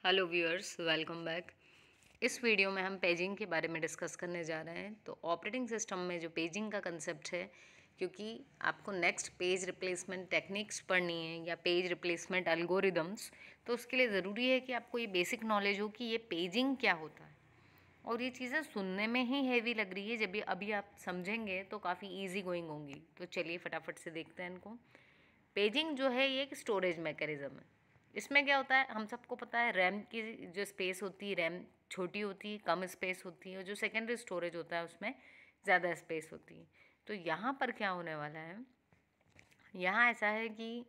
Hello viewers, welcome back. इस video में हम पेजिंग के बारे में डिस्कस करने जा रहे हैं। तो ऑपरेटिंग सिस्टम में जो पेजिंग का कंसेप्ट है, क्योंकि आपको नेक्स्ट पेज रिप्लेसमेंट टेक्निक्स पढ़नी है या पेज रिप्लेसमेंट एल्गोरिदम्स, तो उसके लिए ज़रूरी है कि आपको ये बेसिक नॉलेज हो कि ये पेजिंग क्या होता है। और ये चीज़ें सुनने में ही हैवी लग रही है, जब भी अभी आप समझेंगे तो काफ़ी ईजी गोइंग होंगी। तो चलिए फटाफट से देखते हैं इनको। पेजिंग जो है ये एक स्टोरेज मैकेनिज्म है। इसमें क्या होता है, हम सबको पता है रैम की जो स्पेस होती है, रैम छोटी होती है, कम स्पेस होती है, और जो सेकेंडरी स्टोरेज होता है उसमें ज़्यादा स्पेस होती है। तो यहाँ पर क्या होने वाला है, यहाँ ऐसा है कि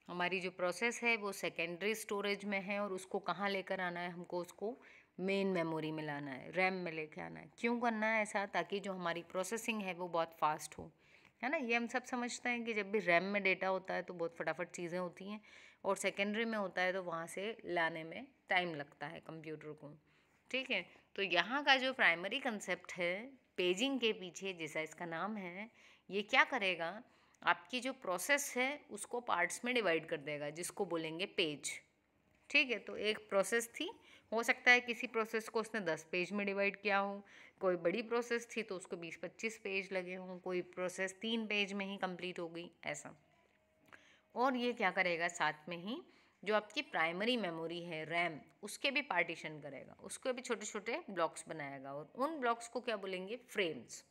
हमारी जो प्रोसेस है वो सेकेंडरी स्टोरेज में है, और उसको कहाँ लेकर आना है, हमको उसको मेन मेमोरी में लाना है, रैम में लेकर आना है। क्यों करना है ऐसा? ताकि जो हमारी प्रोसेसिंग है वो बहुत फास्ट हो, है ना। ये हम सब समझते हैं कि जब भी रैम में डेटा होता है तो बहुत फटाफट चीज़ें होती हैं, और सेकेंडरी में होता है तो वहाँ से लाने में टाइम लगता है कंप्यूटर को। ठीक है, तो यहाँ का जो प्राइमरी कंसेप्ट है पेजिंग के पीछे, जैसा इसका नाम है, ये क्या करेगा, आपकी जो प्रोसेस है उसको पार्ट्स में डिवाइड कर देगा, जिसको बोलेंगे पेज। ठीक है, तो एक प्रोसेस थी, हो सकता है किसी प्रोसेस को उसने 10 पेज में डिवाइड किया हो, कोई बड़ी प्रोसेस थी तो उसको 20-25 पेज लगे हों, कोई प्रोसेस 3 पेज में ही कंप्लीट हो गई, ऐसा। और ये क्या करेगा, साथ में ही जो आपकी प्राइमरी मेमोरी है रैम, उसके भी पार्टीशन करेगा, उसके भी छोटे छोटे ब्लॉक्स बनाएगा, और उन ब्लॉक्स को क्या बोलेंगे, फ्रेम्स।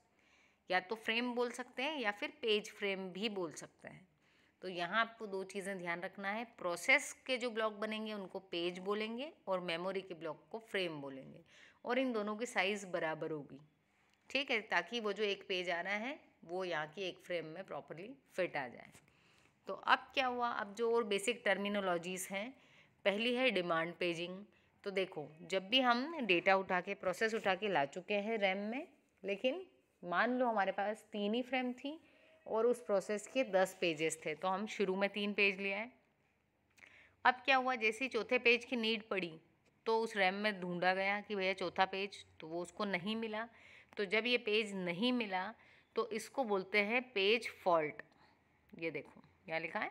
या तो फ्रेम बोल सकते हैं या फिर पेज फ्रेम भी बोल सकते हैं। तो यहाँ आपको दो चीज़ें ध्यान रखना है, प्रोसेस के जो ब्लॉक बनेंगे उनको पेज बोलेंगे, और मेमोरी के ब्लॉक को फ्रेम बोलेंगे, और इन दोनों की साइज़ बराबर होगी। ठीक है, ताकि वो जो एक पेज आ रहा है वो यहाँ की एक फ्रेम में प्रॉपरली फिट आ जाए। तो अब क्या हुआ, अब जो और बेसिक टर्मिनोलॉजीज़ हैं, पहली है डिमांड पेजिंग। तो देखो, जब भी हम डेटा उठा के, प्रोसेस उठा के ला चुके हैं रैम में, लेकिन मान लो हमारे पास 3 ही फ्रेम थी और उस प्रोसेस के 10 पेजेस थे, तो हम शुरू में 3 पेज ले आए। अब क्या हुआ, जैसे ही चौथे पेज की नीड पड़ी तो उस रैम में ढूंढा गया कि भैया चौथा पेज, तो वो उसको नहीं मिला। तो जब ये पेज नहीं मिला तो इसको बोलते हैं पेज फॉल्ट। ये देखो यहाँ लिखा है।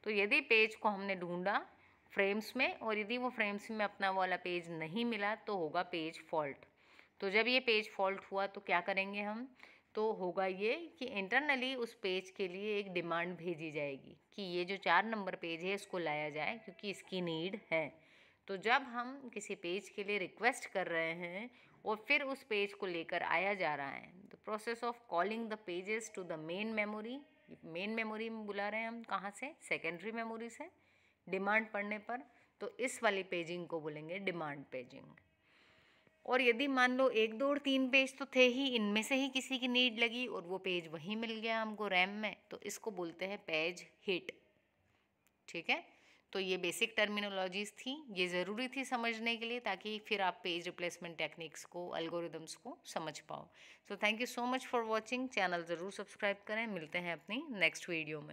तो यदि पेज को हमने ढूंढा फ्रेम्स में, और यदि वो फ्रेम्स में अपना वाला पेज नहीं मिला तो होगा पेज फॉल्ट। तो जब ये पेज फॉल्ट हुआ तो क्या करेंगे हम, तो होगा ये कि इंटरनली उस पेज के लिए एक डिमांड भेजी जाएगी कि ये जो 4 नंबर पेज है इसको लाया जाए, क्योंकि इसकी नीड है। तो जब हम किसी पेज के लिए रिक्वेस्ट कर रहे हैं और फिर उस पेज को लेकर आया जा रहा है, the process of calling the pages to the main memory. Main memory में बुला रहे हैं हम, कहाँ से, सेकेंडरी मेमोरी से, डिमांड पड़ने पर। तो इस वाली पेजिंग को बोलेंगे डिमांड पेजिंग। और यदि मान लो 1, 2 और 3 पेज तो थे ही, इनमें से ही किसी की नीड लगी और वो पेज वहीं मिल गया हमको रैम में, तो इसको बोलते हैं पेज हिट। ठीक है, तो ये बेसिक टर्मिनोलॉजीज थी, ये ज़रूरी थी समझने के लिए, ताकि फिर आप पेज रिप्लेसमेंट टेक्निक्स को, एल्गोरिदम्स को समझ पाओ। So thank you so much for watching. Channel ज़रूर सब्सक्राइब करें। मिलते हैं अपनी नेक्स्ट वीडियो में।